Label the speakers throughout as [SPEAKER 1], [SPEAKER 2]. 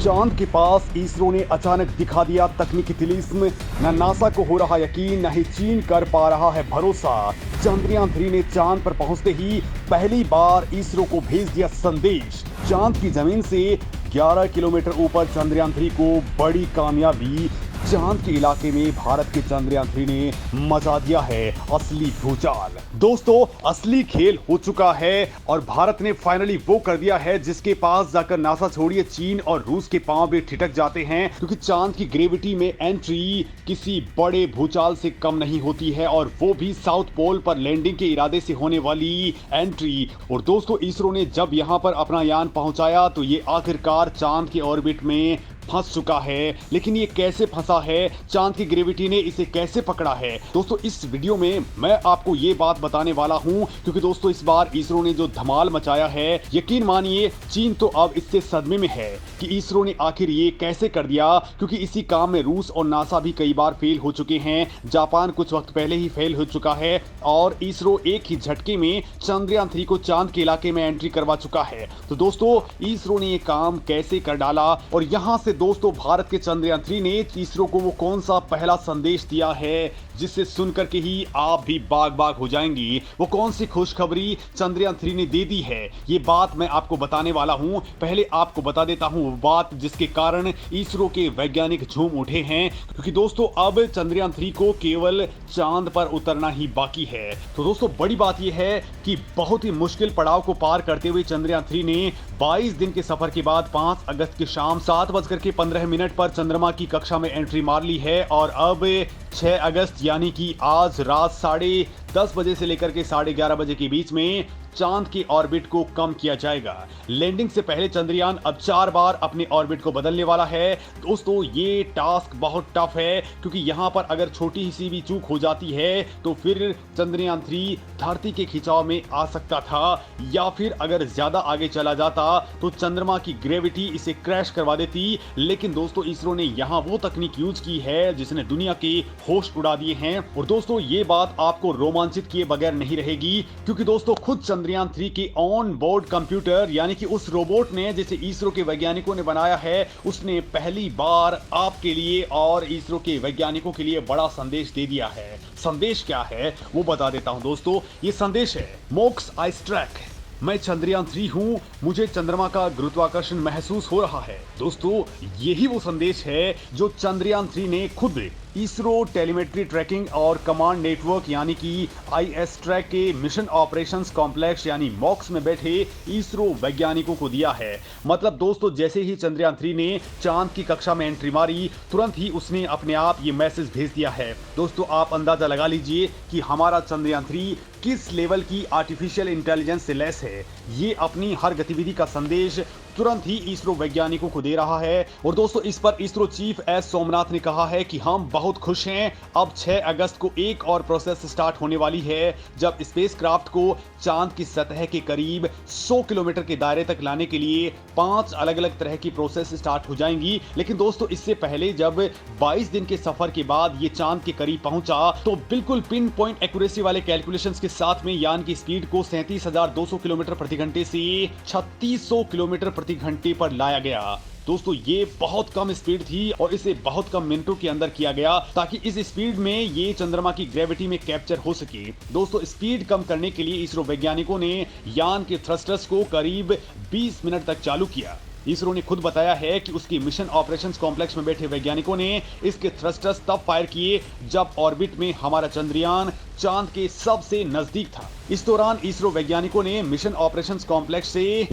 [SPEAKER 1] चांद के पास इसरो ने अचानक दिखा दिया तकनीकी तिलिस्म। न नासा को हो रहा यकीन, न ही चीन कर पा रहा है भरोसा। चंद्रयान-3 ने चांद पर पहुंचते ही पहली बार इसरो को भेज दिया संदेश। चांद की जमीन से 11 किलोमीटर ऊपर चंद्रयान-3 को बड़ी कामयाबी। चांद के इलाके में भारत के चंद्रयान-3 ने मचा दिया है असली भूचाल। दोस्तों, असली खेल हो चुका है और भारत ने फाइनली वो कर दिया है जिसके पास जाकर नासा छोड़िए चीन और रूस के पांव भी ठिठक जाते हैं, क्योंकि चांद की ग्रेविटी में एंट्री किसी बड़े भूचाल से कम नहीं होती है, और वो भी साउथ पोल पर लैंडिंग के इरादे से होने वाली एंट्री। और दोस्तों, इसरो ने जब यहां पर अपना यान पहुंचाया तो ये आखिरकार चांद के ऑर्बिट में फंस चुका है। लेकिन ये कैसे फंसा है, चांद की ग्रेविटी ने इसे कैसे पकड़ा है, दोस्तों इस वीडियो में मैं आपको ये बात बताने वाला हूं। क्योंकि दोस्तों, इस बार इसरो ने जो धमाल मचाया है, यकीन मानिए चीन तो अब इससे सदमे में है कि इसरो ने आखिर ये कैसे कर दिया। क्योंकि इसी काम में रूस और नासा भी कई बार फेल हो चुके हैं, जापान कुछ वक्त पहले ही फेल हो चुका है, और इसरो एक ही झटके में चंद्रयान-3 को चांद के इलाके में एंट्री करवा चुका है। तो दोस्तों, इसरो ने ये काम कैसे कर डाला, और यहां से दोस्तों भारत के चंद्रयान-3 ने इसरो को वो कौन सा पहला संदेश दिया है जिसे सुनकर के ही आप भी बाग बाग हो जाएंगी। वो कौन सी खुशखबरी चंद्रयान-3 ने दे दी है, ये बात मैं आपको बताने वाला हूं। पहले आपको बता देता हूं वो बात जिसके कारण इसरो के वैज्ञानिक झूम उठे हैं, क्योंकि दोस्तों अब चंद्रयान-3 को केवल चांद पर उतरना ही बाकी है। तो दोस्तों, बड़ी बात यह है कि बहुत ही मुश्किल पड़ाव को पार करते हुए चंद्रयान-3 ने 22 दिन के सफर के बाद 5 अगस्त की शाम 7:15 पर चंद्रमा की कक्षा में एंट्री मार ली है, और अब 6 अगस्त यानी कि आज रात 10:30 बजे से लेकर के 11:30 बजे के बीच में चांद के ऑर्बिट को कम किया जाएगा। लैंडिंग से पहले चंद्रयान अब 4 बार अपने ऑर्बिट को बदलने वाला है। दोस्तों, ये टास्क बहुत टफ है, क्योंकि यहां पर अगर छोटी सी भी चूक हो जाती है तो फिर चंद्रयान-3 धरती के खिंचाव में आ सकता था, या फिर अगर ज्यादा आगे चला जाता तो चंद्रमा की ग्रेविटी इसे क्रैश करवा देती। लेकिन दोस्तों, इसरो ने यहां वो तकनीक यूज की है जिसने दुनिया के होश उड़ा दिए हैं। और दोस्तों, ये बात आपको रोमांचित किए बगैर नहीं रहेगी, क्योंकि दोस्तों खुद चंद्रयान-3 के ऑन बोर्ड कंप्यूटर यानी कि उस रोबोट ने जिसे इसरो के वैज्ञानिकों ने बनाया है, उसने पहली बार आपके लिए और इसरो के वैज्ञानिकों के लिए बड़ा संदेश दे दिया है। संदेश क्या है वो बता देता हूं दोस्तों। ये संदेश है, मोक्स आई स्ट्रैक, मैं चंद्रयान-3 हूं, मुझे चंद्रमा का गुरुत्वाकर्षण महसूस हो रहा है। दोस्तों, यही वो संदेश है जो चंद्रयान-3 ने खुद इसरो टेलीमेट्री ट्रैकिंग और कमांड नेटवर्क यानी कि IS ट्रैक के मिशन ऑपरेशंस कॉम्प्लेक्स यानी मॉक्स में बैठे इसरो वैज्ञानिकों को दिया है। मतलब दोस्तों, जैसे ही चंद्रयान-3 ने चांद की कक्षा में एंट्री मारी, तुरंत ही उसने अपने आप ये मैसेज भेज दिया है। दोस्तों, आप अंदाजा लगा लीजिए कि हमारा चंद्रयान-3 किस लेवल की आर्टिफिशियल इंटेलिजेंस से लैस है। ये अपनी हर गतिविधि का संदेश तुरंत ही इसरो वैज्ञानिकों को दे रहा है। और दोस्तों, इस पर इसरो चीफ एस सोमनाथ ने कहा है कि हम बहुत खुश हैं। अब 6 अगस्त को एक और प्रोसेस स्टार्ट होने वाली है, जब स्पेसक्राफ्ट को चांद की सतह के करीब 100 किलोमीटर के दायरे तक लाने के लिए 5 अलग अलग तरह की प्रोसेस स्टार्ट हो जाएंगी। लेकिन दोस्तों, इससे पहले जब 22 दिन के सफर के बाद ये चांद के करीब पहुंचा, तो बिल्कुल पिन पॉइंट एक्यूरेसी वाले कैलकुलेशंस के साथ में यान की स्पीड को 37,200 किलोमीटर प्रति घंटे से 3600 किलोमीटर प्रति घंटे पर लाया गया। दोस्तों, ये बहुत कम स्पीड थी और इसे बहुत कम मिनटों के अंदर किया गया, ताकि इस स्पीड में ये चंद्रमा की ग्रेविटी में कैप्चर हो सके। दोस्तों, स्पीड कम करने के लिए इसरो वैज्ञानिकों ने यान के थ्रस्टर्स को करीब 20 मिनट तक चालू किया। इसरो ने खुद बताया है कि उसकी मिशन ऑपरेशंस कॉम्प्लेक्स में बैठे वैज्ञानिकों ने इसके थ्रस्टर्स तब फायर किए जब ऑर्बिट में हमारा चंद्रयान चांद के सबसे नजदीक था। इस दौरान इसरो वैज्ञानिकों ने मिशन ऑपरेशंस कॉम्प्लेक्स से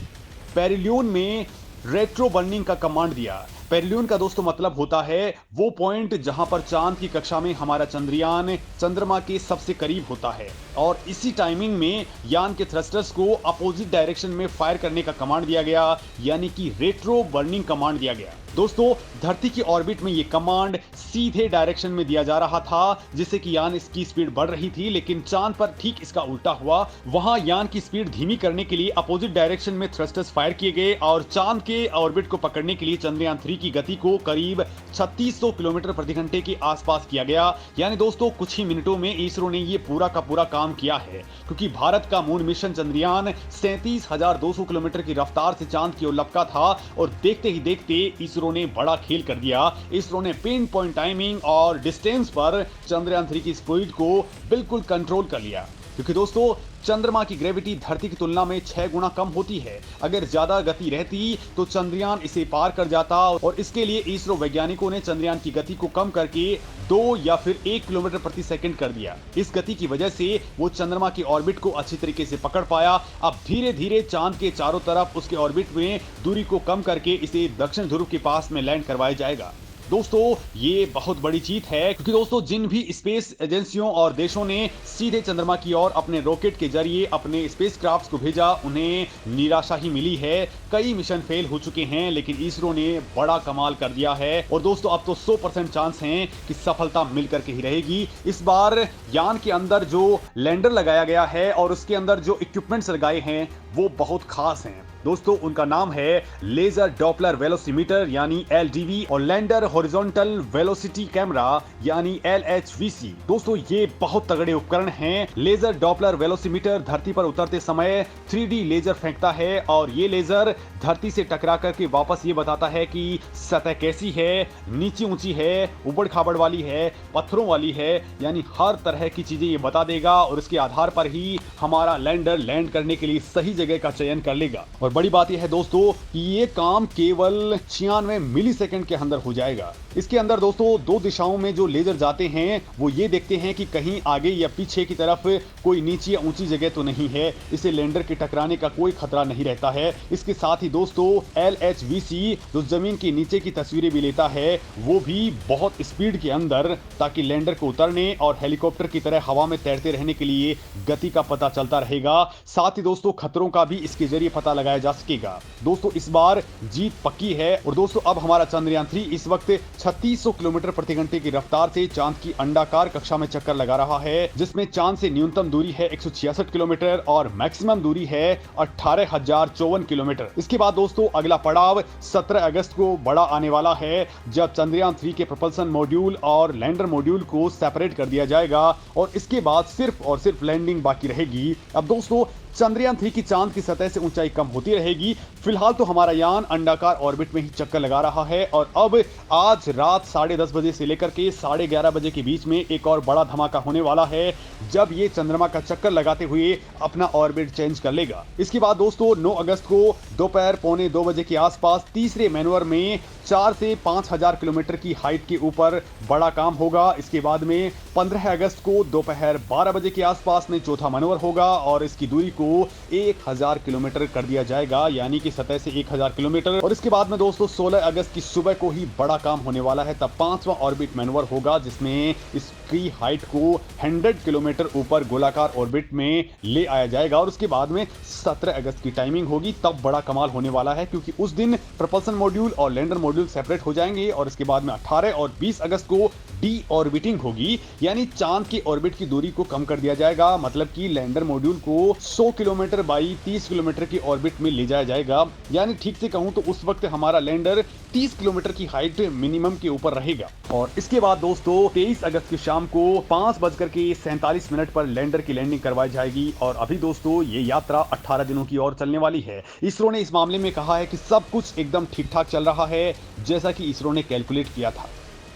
[SPEAKER 1] पेरिलियन में रेट्रो बर्निंग का कमांड दिया। पेरिलियन का दोस्तों मतलब होता है वो पॉइंट जहां पर चांद की कक्षा में हमारा चंद्रयान चंद्रमा के सबसे करीब होता है, और इसी टाइमिंग में यान के थ्रस्टर्स को अपोजिट डायरेक्शन में फायर करने का कमांड दिया गया, यानी कि रेट्रो बर्निंग कमांड दिया गया। दोस्तों, धरती की ऑर्बिट में ये कमांड सीधे डायरेक्शन में दिया जा रहा था, जिससे कि यान इसकी स्पीड बढ़ रही थी। लेकिन चांद पर ठीक इसका उल्टा हुआ, वहां यान की स्पीड धीमी करने के लिए अपोजिट डायरेक्शन में थ्रस्टर्स फायर किए गए, और चांद के ऑर्बिट को पकड़ने के लिए चंद्रयान-3 की गति को करीब 3600 किलोमीटर प्रति घंटे के आसपास किया गया। यानी दोस्तों कुछ ही मिनटों में इसरो ने ये पूरा का पूरा काम किया है, क्योंकि भारत का मून मिशन चंद्रयान 37,200 किलोमीटर की रफ्तार से चांद की ओर लपका था और देखते ही देखते इसरो ने बड़ा खेल कर दिया। इसरो ने पिन पॉइंट टाइमिंग और डिस्टेंस पर चंद्रयान 3 की स्पीड को बिल्कुल कंट्रोल कर लिया, क्योंकि दोस्तों चंद्रमा की ग्रेविटी धरती की तुलना में 6 गुना कम होती है। अगर ज्यादा गति रहती तो चंद्रयान इसे पार कर जाता, और इसके लिए इसरो वैज्ञानिकों ने चंद्रयान की गति को कम करके 2 या फिर 1 किलोमीटर प्रति सेकंड कर दिया। इस गति की वजह से वो चंद्रमा की ऑर्बिट को अच्छी तरीके से पकड़ पाया। अब धीरे धीरे चांद के चारों तरफ उसके ऑर्बिट में दूरी को कम करके इसे दक्षिण ध्रुव के पास में लैंड करवाया जाएगा। दोस्तों ये बहुत बड़ी जीत है, क्योंकि दोस्तों जिन भी स्पेस एजेंसियों और देशों ने सीधे चंद्रमा की ओर अपने रॉकेट के जरिए अपने स्पेसक्राफ्ट्स को भेजा, उन्हें निराशा ही मिली है। कई मिशन फेल हो चुके हैं, लेकिन इसरो ने बड़ा कमाल कर दिया है। और दोस्तों अब तो 100% चांस हैं कि सफलता मिलकर के ही रहेगी। इस बार यान के अंदर जो लैंडर लगाया गया है और उसके अंदर जो इक्विपमेंट्स लगाए हैं वो बहुत खास हैं। दोस्तों उनका नाम है लेजर डॉपलर वेलोसिमीटर यानी LDV और लैंडर हॉरिजॉन्टल वेलोसिटी कैमरा यानी LHVC। दोस्तों ये बहुत तगड़े उपकरण हैं। लेजर डॉपलर वेलोसिमीटर धरती पर उतरते समय 3D लेजर फेंकता है, और ये लेजर धरती से टकरा करके वापस ये बताता है कि सतह कैसी है, नीची ऊंची है, उबड़ खाबड़ वाली है, पत्थरों वाली है, यानी हर तरह की चीजें ये बता देगा, और इसके आधार पर ही हमारा लैंडर लैंड करने के लिए सही जगह का चयन कर लेगा। और बड़ी बात यह है दोस्तों कि ये काम केवल 96 मिलीसेकंड के अंदर हो जाएगा। इसके अंदर दोस्तों 2 दिशाओं में जो लेजर जाते हैं वो ये देखते हैं कि कहीं आगे या पीछे की तरफ कोई नीची या ऊंची जगह तो नहीं है, इसे लैंडर के टकराने का कोई खतरा नहीं रहता है। इसके साथ ही दोस्तों LHVC जो जमीन के नीचे की तस्वीरें भी लेता है, वो भी बहुत स्पीड के अंदर, ताकि लैंडर को उतरने और हेलीकॉप्टर की तरह हवा में तैरते रहने के लिए गति का पता चलता रहेगा। साथ ही दोस्तों खतरों का भी इसके जरिए पता लगाया जा सकेगा। दोस्तों इस बार जीत पक्की है। और दोस्तों अब हमारा चंद्रयान 3 इस वक्त 3600 किलोमीटर प्रति घंटे की रफ्तार से चांद की अंडाकार कक्षा में चक्कर लगा रहा है, जिसमें चांद से न्यूनतम दूरी है 166 किलोमीटर और मैक्सिमम दूरी है 18,054 किलोमीटर। इसके बाद दोस्तों अगला पड़ाव 17 अगस्त को बड़ा आने वाला है, जब चंद्रयान 3 के प्रोपल्सन मॉड्यूल और लैंडर मॉड्यूल को सेपरेट कर दिया जाएगा, और इसके बाद सिर्फ और सिर्फ लैंडिंग बाकी रहेगी। अब दोस्तों चंद्रयान 3 की चांद की सतह से ऊंचाई कम होती रहेगी। फिलहाल तो हमारा यान अंडाकार ऑर्बिट में ही चक्कर लगा रहा है, और अब आज रात 10:30 बजे से लेकर के 11:30 बजे के बीच में एक और बड़ा धमाका होने वाला है, जब ये चंद्रमा का चक्कर लगाते हुए अपना ऑर्बिट चेंज कर लेगा। इसके बाद दोस्तों 9 अगस्त को दोपहर 1:45 बजे के आसपास तीसरे मैनवर में 4 से 5,000 किलोमीटर की हाइट के ऊपर बड़ा काम होगा। इसके बाद में 15 अगस्त को दोपहर 12 बजे के आसपास में चौथा मैनवर होगा, और इसकी दूरी को 1000 किलोमीटर कर दिया जाएगा, यानी कि सतह से 1000 किलोमीटर। और इसके बाद में दोस्तों 16 अगस्त की सुबह को ही बड़ा काम होने वाला है, तब 5वां ऑर्बिट मैनवर होगा, जिसमें इसकी हाइट को 100 किलोमीटर ऊपर गोलाकार ऑर्बिट में ले आया जाएगा। और उसके बाद में 17 अगस्त की टाइमिंग होगी, तब बड़ा कमाल होने वाला है, क्योंकि उस दिन प्रोपल्सन मॉड्यूल और लैंडर मॉड्यूल सेपरेट हो जाएंगे। और इसके बाद में 18 और 20 अगस्त को डी ऑर्बिटिंग होगी, यानी चांद की ऑर्बिट की दूरी को कम कर दिया जाएगा। मतलब कि लैंडर मॉड्यूल को 100 किलोमीटर बाई 30 किलोमीटर की ऑर्बिट में ले जाया जाएगा। यानी ठीक से कहूं तो उस वक्त हमारा लैंडर 30 किलोमीटर की हाइट मिनिमम के ऊपर रहेगा। और इसके बाद दोस्तों 23 अगस्त की शाम को 5:47 पर लैंडर की लैंडिंग करवाई जाएगी। और अभी दोस्तों ये यात्रा 18 दिनों की ओर चलने वाली है। इसरो ने इस मामले में कहा है कि सब कुछ एकदम ठीक ठाक चल रहा है, जैसा कि इसरो ने कैलकुलेट किया था।